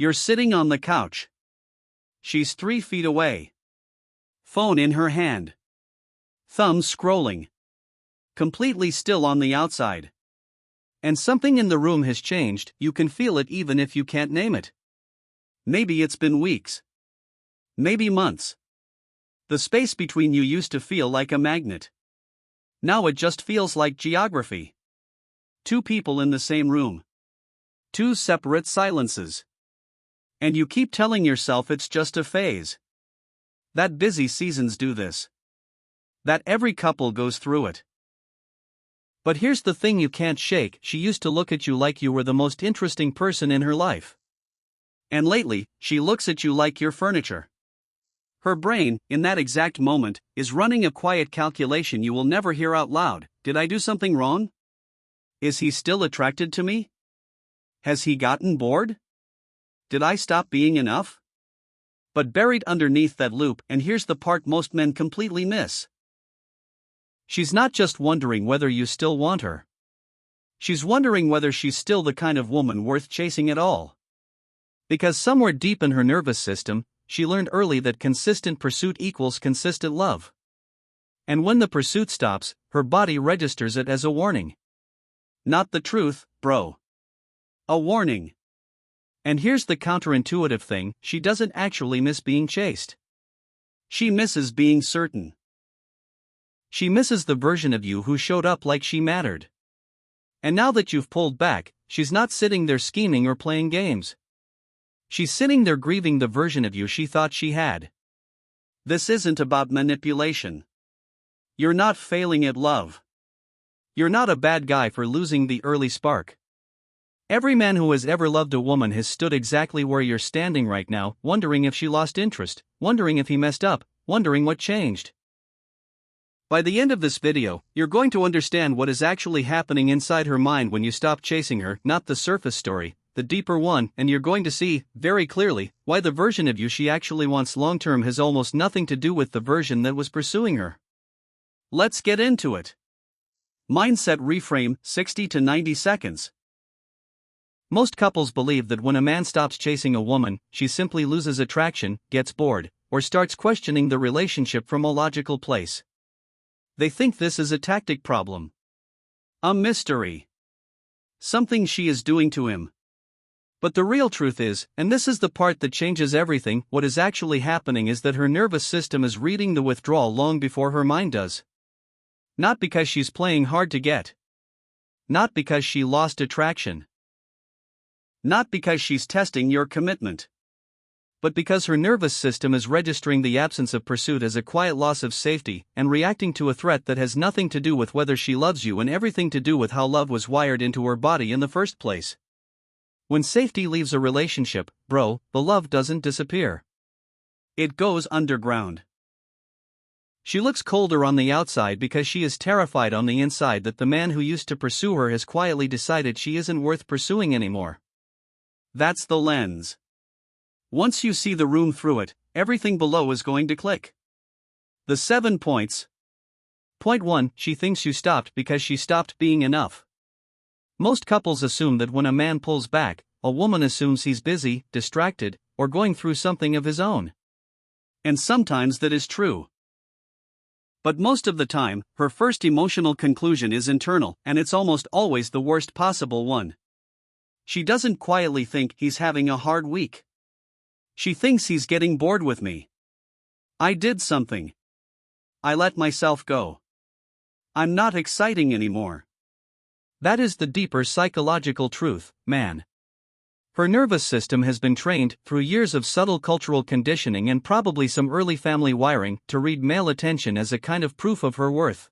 You're sitting on the couch. She's 3 feet away. Phone in her hand. Thumb scrolling. Completely still on the outside. And something in the room has changed, you can feel it even if you can't name it. Maybe it's been weeks. Maybe months. The space between you used to feel like a magnet. Now it just feels like geography. 2 people in the same room. 2 separate silences. And you keep telling yourself it's just a phase. That busy seasons do this. That every couple goes through it. But here's the thing you can't shake: she used to look at you like you were the most interesting person in her life. And lately, she looks at you like you're furniture. Her brain, in that exact moment, is running a quiet calculation you will never hear out loud. Did I do something wrong? Is he still attracted to me? Has he gotten bored? Did I stop being enough? But buried underneath that loop, and here's the part most men completely miss. She's not just wondering whether you still want her. She's wondering whether she's still the kind of woman worth chasing at all. Because somewhere deep in her nervous system, she learned early that consistent pursuit equals consistent love. And when the pursuit stops, her body registers it as a warning. Not the truth, bro. A warning. And here's the counterintuitive thing: she doesn't actually miss being chased. She misses being certain. She misses the version of you who showed up like she mattered. And now that you've pulled back, she's not sitting there scheming or playing games. She's sitting there grieving the version of you she thought she had. This isn't about manipulation. You're not failing at love. You're not a bad guy for losing the early spark. Every man who has ever loved a woman has stood exactly where you're standing right now, wondering if she lost interest, wondering if he messed up, wondering what changed. By the end of this video, you're going to understand what is actually happening inside her mind when you stop chasing her, not the surface story, the deeper one, and you're going to see, very clearly, why the version of you she actually wants long-term has almost nothing to do with the version that was pursuing her. Let's get into it. Mindset reframe, 60 to 90 seconds. Most couples believe that when a man stops chasing a woman, she simply loses attraction, gets bored, or starts questioning the relationship from a logical place. They think this is a tactic problem. A mystery. Something she is doing to him. But the real truth is, and this is the part that changes everything, what is actually happening is that her nervous system is reading the withdrawal long before her mind does. Not because she's playing hard to get. Not because she lost attraction. Not because she's testing your commitment. But because her nervous system is registering the absence of pursuit as a quiet loss of safety, and reacting to a threat that has nothing to do with whether she loves you and everything to do with how love was wired into her body in the first place. When safety leaves a relationship, bro, the love doesn't disappear. It goes underground. She looks colder on the outside because she is terrified on the inside that the man who used to pursue her has quietly decided she isn't worth pursuing anymore. That's the lens. Once you see the room through it, everything below is going to click. The 7 points. Point 1, she thinks you stopped because she stopped being enough. Most couples assume that when a man pulls back, a woman assumes he's busy, distracted, or going through something of his own. And sometimes that is true. But most of the time, her first emotional conclusion is internal, and it's almost always the worst possible one. She doesn't quietly think he's having a hard week. She thinks he's getting bored with me. I did something. I let myself go. I'm not exciting anymore. That is the deeper psychological truth, man. Her nervous system has been trained, through years of subtle cultural conditioning and probably some early family wiring, to read male attention as a kind of proof of her worth.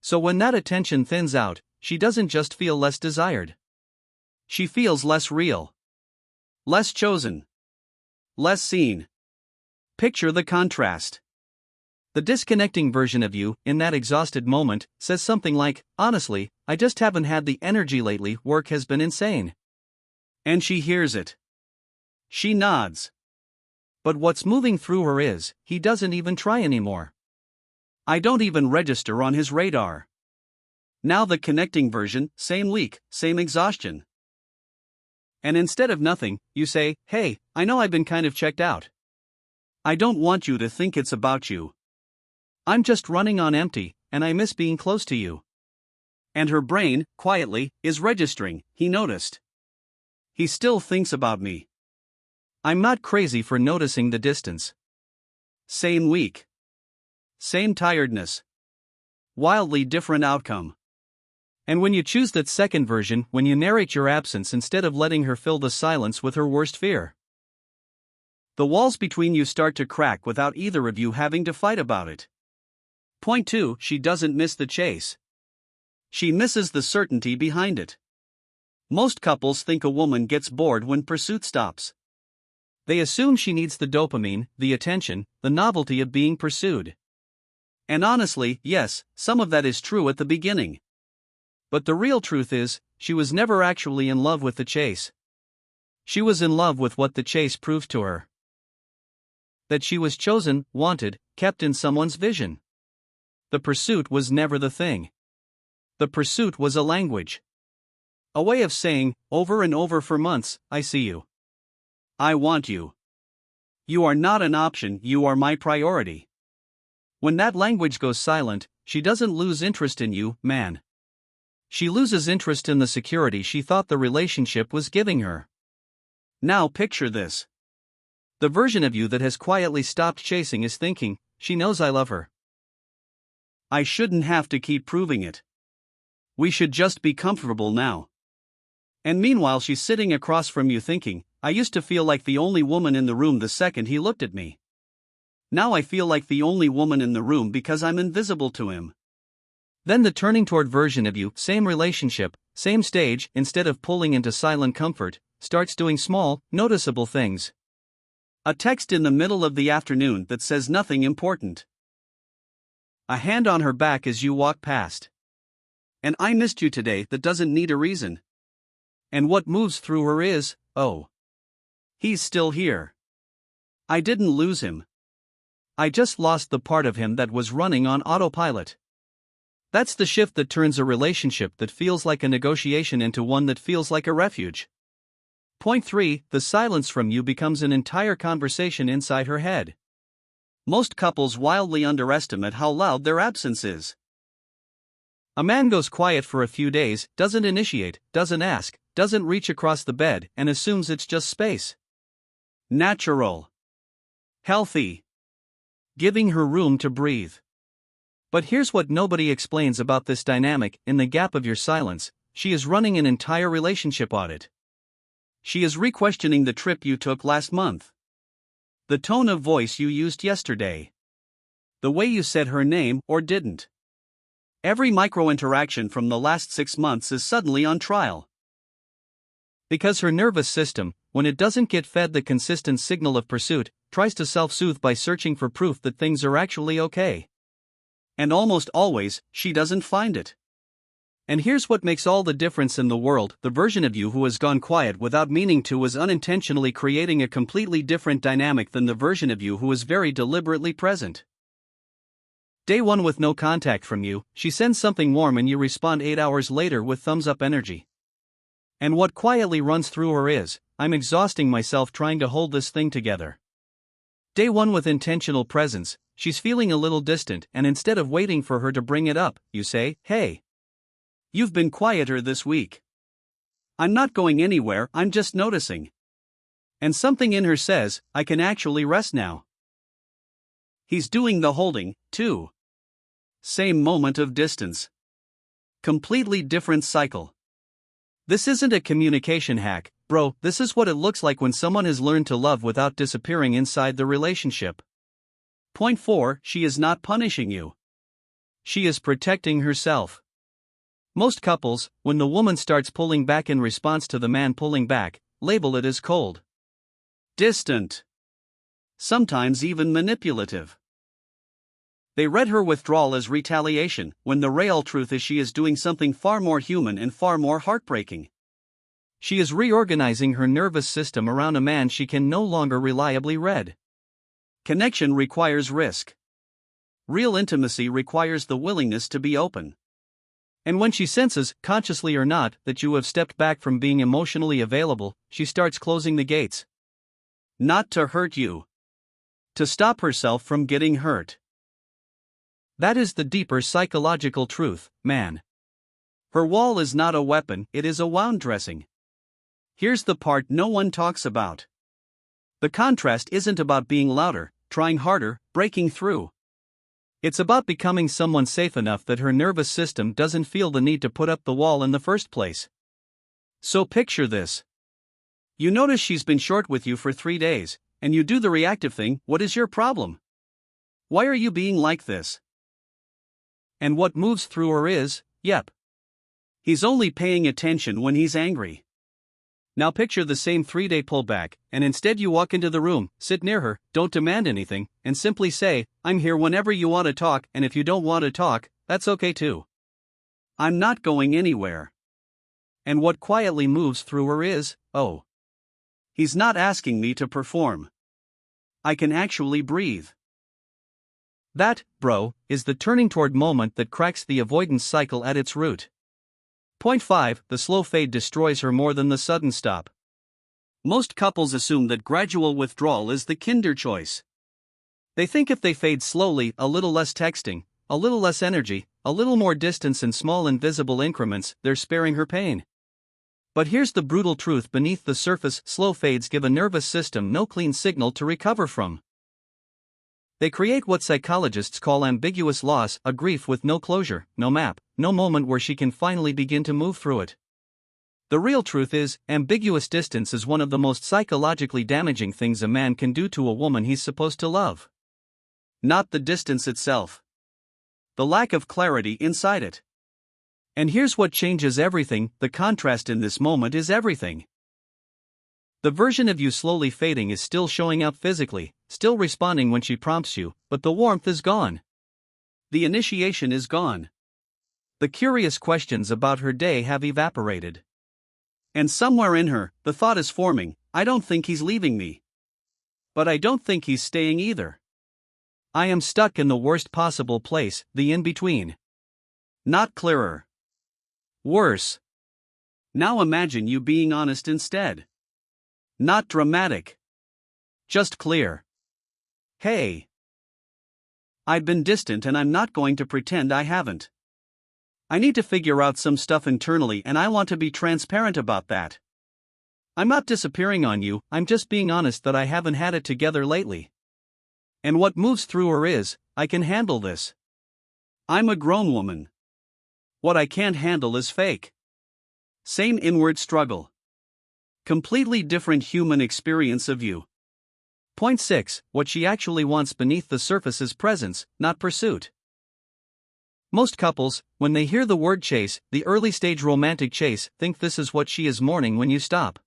So when that attention thins out, she doesn't just feel less desired. She feels less real. Less chosen. Less seen. Picture the contrast. The disconnecting version of you, in that exhausted moment, says something like, "Honestly, I just haven't had the energy lately, work has been insane." And she hears it. She nods. But what's moving through her is, he doesn't even try anymore. I don't even register on his radar. Now the connecting version, same week, same exhaustion. And instead of nothing, you say, "Hey, I know I've been kind of checked out. I don't want you to think it's about you. I'm just running on empty, and I miss being close to you." And her brain, quietly, is registering, he noticed. He still thinks about me. I'm not crazy for noticing the distance. Same week. Same tiredness. Wildly different outcome. And when you choose that second version, when you narrate your absence instead of letting her fill the silence with her worst fear, the walls between you start to crack without either of you having to fight about it. Point 2, she doesn't miss the chase. She misses the certainty behind it. Most couples think a woman gets bored when pursuit stops. They assume she needs the dopamine, the attention, the novelty of being pursued. And honestly, yes, some of that is true at the beginning. But the real truth is, she was never actually in love with the chase. She was in love with what the chase proved to her. That she was chosen, wanted, kept in someone's vision. The pursuit was never the thing. The pursuit was a language. A way of saying, over and over for months, "I see you. I want you. You are not an option, you are my priority." When that language goes silent, she doesn't lose interest in you, man. She loses interest in the security she thought the relationship was giving her. Now picture this. The version of you that has quietly stopped chasing is thinking, "She knows I love her. I shouldn't have to keep proving it. We should just be comfortable now." And meanwhile she's sitting across from you thinking, "I used to feel like the only woman in the room the second he looked at me. Now I feel like the only woman in the room because I'm invisible to him." Then the turning toward version of you, same relationship, same stage, instead of pulling into silent comfort, starts doing small, noticeable things. A text in the middle of the afternoon that says nothing important. A hand on her back as you walk past. And "I missed you today" that doesn't need a reason. And what moves through her is, "Oh, he's still here. I didn't lose him. I just lost the part of him that was running on autopilot." That's the shift that turns a relationship that feels like a negotiation into one that feels like a refuge. Point 3, the silence from you becomes an entire conversation inside her head. Most couples wildly underestimate how loud their absence is. A man goes quiet for a few days, doesn't initiate, doesn't ask, doesn't reach across the bed, and assumes it's just space. Natural. Healthy. Giving her room to breathe. But here's what nobody explains about this dynamic: in the gap of your silence, she is running an entire relationship audit. She is re-questioning the trip you took last month. The tone of voice you used yesterday. The way you said her name or didn't. Every micro-interaction from the last 6 months is suddenly on trial. Because her nervous system, when it doesn't get fed the consistent signal of pursuit, tries to self-soothe by searching for proof that things are actually okay. And almost always, she doesn't find it. And here's what makes all the difference in the world: the version of you who has gone quiet without meaning to was unintentionally creating a completely different dynamic than the version of you who is very deliberately present. Day 1 with no contact from you, she sends something warm and you respond 8 hours later with thumbs up energy. And what quietly runs through her is, "I'm exhausting myself trying to hold this thing together." Day 1 with intentional presence, she's feeling a little distant, and instead of waiting for her to bring it up, you say, "Hey, you've been quieter this week. I'm not going anywhere, I'm just noticing." And something in her says, "I can actually rest now." He's doing the holding, too. Same moment of distance. Completely different cycle. This isn't a communication hack, bro, this is what it looks like when someone has learned to love without disappearing inside the relationship. Point 4, she is not punishing you. She is protecting herself. Most couples, when the woman starts pulling back in response to the man pulling back, label it as cold, distant, sometimes even manipulative. They read her withdrawal as retaliation, when the real truth is she is doing something far more human and far more heartbreaking. She is reorganizing her nervous system around a man she can no longer reliably read. Connection requires risk. Real intimacy requires the willingness to be open. And when she senses, consciously or not, that you have stepped back from being emotionally available, she starts closing the gates. Not to hurt you. To stop herself from getting hurt. That is the deeper psychological truth, man. Her wall is not a weapon, it is a wound dressing. Here's the part no one talks about. The contrast isn't about being louder, trying harder, breaking through. It's about becoming someone safe enough that her nervous system doesn't feel the need to put up the wall in the first place. So picture this. You notice she's been short with you for 3 days, and you do the reactive thing. What is your problem? Why are you being like this? And what moves through her is, yep. He's only paying attention when he's angry. Now picture the same 3-day pullback, and instead you walk into the room, sit near her, don't demand anything, and simply say, I'm here whenever you want to talk, and if you don't want to talk, that's okay too. I'm not going anywhere. And what quietly moves through her is, oh. He's not asking me to perform. I can actually breathe. That, bro, is the turning toward moment that cracks the avoidance cycle at its root. Point 5. The slow fade destroys her more than the sudden stop. Most couples assume that gradual withdrawal is the kinder choice. They think if they fade slowly, a little less texting, a little less energy, a little more distance in small invisible increments, they're sparing her pain. But here's the brutal truth beneath the surface: slow fades give a nervous system no clean signal to recover from. They create what psychologists call ambiguous loss, a grief with no closure, no map, no moment where she can finally begin to move through it. The real truth is, ambiguous distance is one of the most psychologically damaging things a man can do to a woman he's supposed to love. Not the distance itself. The lack of clarity inside it. And here's what changes everything: the contrast in this moment is everything. The version of you slowly fading is still showing up physically, still responding when she prompts you, but the warmth is gone. The initiation is gone. The curious questions about her day have evaporated. And somewhere in her, the thought is forming, I don't think he's leaving me. But I don't think he's staying either. I am stuck in the worst possible place, the in-between. Not clearer. Worse. Now imagine you being honest instead. Not dramatic. Just clear. Hey. I've been distant and I'm not going to pretend I haven't. I need to figure out some stuff internally and I want to be transparent about that. I'm not disappearing on you, I'm just being honest that I haven't had it together lately. And what moves through her is, I can handle this. I'm a grown woman. What I can't handle is fake. Same inward struggle. Completely different human experience of you. Point 6. What she actually wants beneath the surface is presence, not pursuit. Most couples, when they hear the word chase, the early stage romantic chase, think this is what she is mourning when you stop.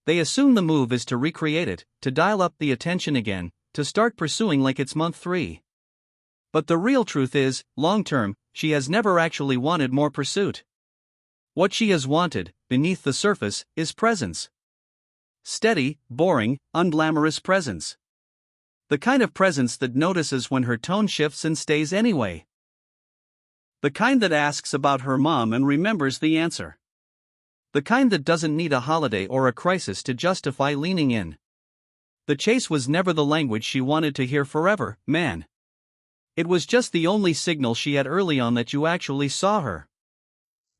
They assume the move is to recreate it, to dial up the attention again, to start pursuing like it's month 3. But the real truth is, long term, she has never actually wanted more pursuit. What she has wanted, beneath the surface, is presence. Steady, boring, unglamorous presence. The kind of presence that notices when her tone shifts and stays anyway. The kind that asks about her mom and remembers the answer. The kind that doesn't need a holiday or a crisis to justify leaning in. The chase was never the language she wanted to hear forever, man. It was just the only signal she had early on that you actually saw her.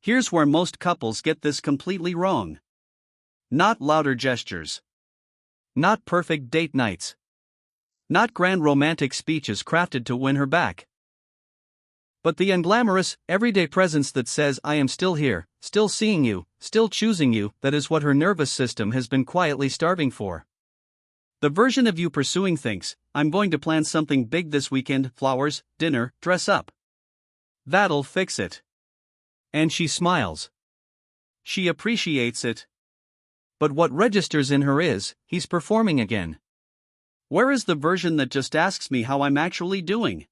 Here's where most couples get this completely wrong. Not louder gestures. Not perfect date nights. Not grand romantic speeches crafted to win her back. But the unglamorous, everyday presence that says, I am still here, still seeing you, still choosing you, that is what her nervous system has been quietly starving for. The version of you pursuing thinks, I'm going to plan something big this weekend: flowers, dinner, dress up. That'll fix it. And she smiles. She appreciates it. But what registers in her is, he's performing again. Where is the version that just asks me how I'm actually doing?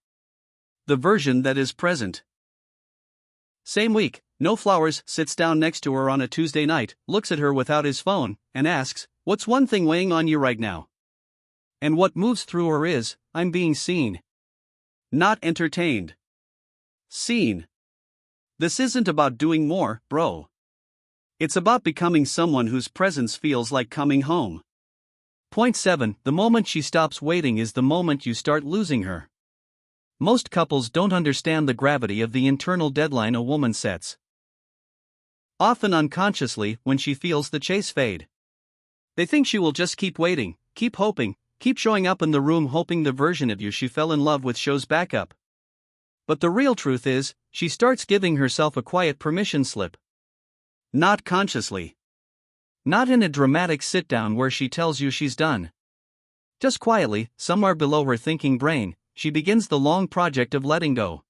The version that is present. Same week, no flowers, sits down next to her on a Tuesday night, looks at her without his phone, and asks, what's one thing weighing on you right now? And what moves through her is, I'm being seen. Not entertained. Seen. This isn't about doing more, bro. It's about becoming someone whose presence feels like coming home. Point 7. The moment she stops waiting is the moment you start losing her. Most couples don't understand the gravity of the internal deadline a woman sets. Often unconsciously, when she feels the chase fade. They think she will just keep waiting, keep hoping, keep showing up in the room hoping the version of you she fell in love with shows back up. But the real truth is, she starts giving herself a quiet permission slip. Not consciously. Not in a dramatic sit-down where she tells you she's done. Just quietly, somewhere below her thinking brain, she begins the long project of letting go.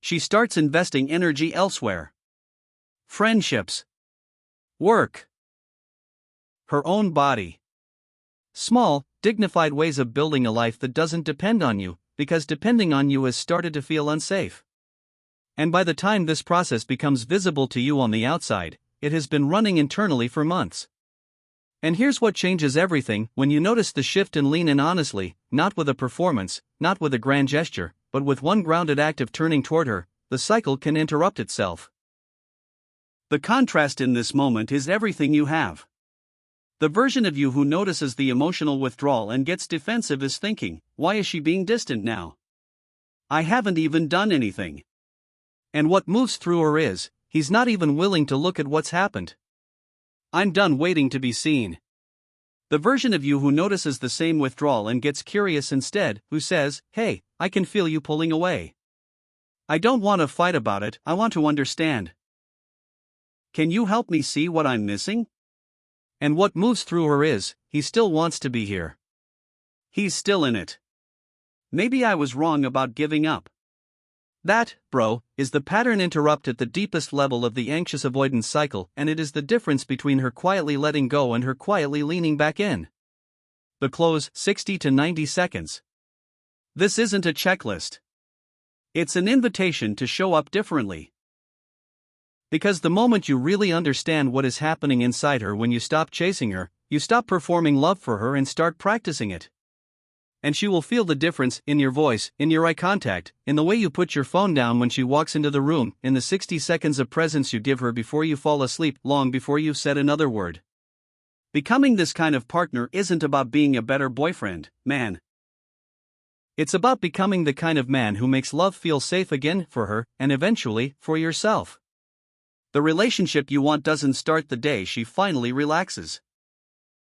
She starts investing energy elsewhere. Friendships. Work. Her own body. Small, dignified ways of building a life that doesn't depend on you, because depending on you has started to feel unsafe. And by the time this process becomes visible to you on the outside, it has been running internally for months. And here's what changes everything: when you notice the shift and lean in honestly, not with a performance, not with a grand gesture, but with one grounded act of turning toward her, the cycle can interrupt itself. The contrast in this moment is everything you have. The version of you who notices the emotional withdrawal and gets defensive is thinking, why is she being distant now? I haven't even done anything. And what moves through her is, he's not even willing to look at what's happened. I'm done waiting to be seen. The version of you who notices the same withdrawal and gets curious instead, who says, hey, I can feel you pulling away. I don't want to fight about it, I want to understand. Can you help me see what I'm missing? And what moves through her is, he still wants to be here. He's still in it. Maybe I was wrong about giving up. That, bro, is the pattern interrupt at the deepest level of the anxious avoidance cycle, and it is the difference between her quietly letting go and her quietly leaning back in. The close, 60 to 90 seconds. This isn't a checklist. It's an invitation to show up differently. Because the moment you really understand what is happening inside her, when you stop chasing her, you stop performing love for her and start practicing it. And she will feel the difference in your voice, in your eye contact, in the way you put your phone down when she walks into the room, in the 60 seconds of presence you give her before you fall asleep, long before you've said another word. Becoming this kind of partner isn't about being a better boyfriend, man. It's about becoming the kind of man who makes love feel safe again for her, and eventually, for yourself. The relationship you want doesn't start the day she finally relaxes.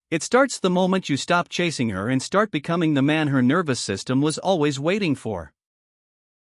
It starts the moment you stop chasing her and start becoming the man her nervous system was always waiting for.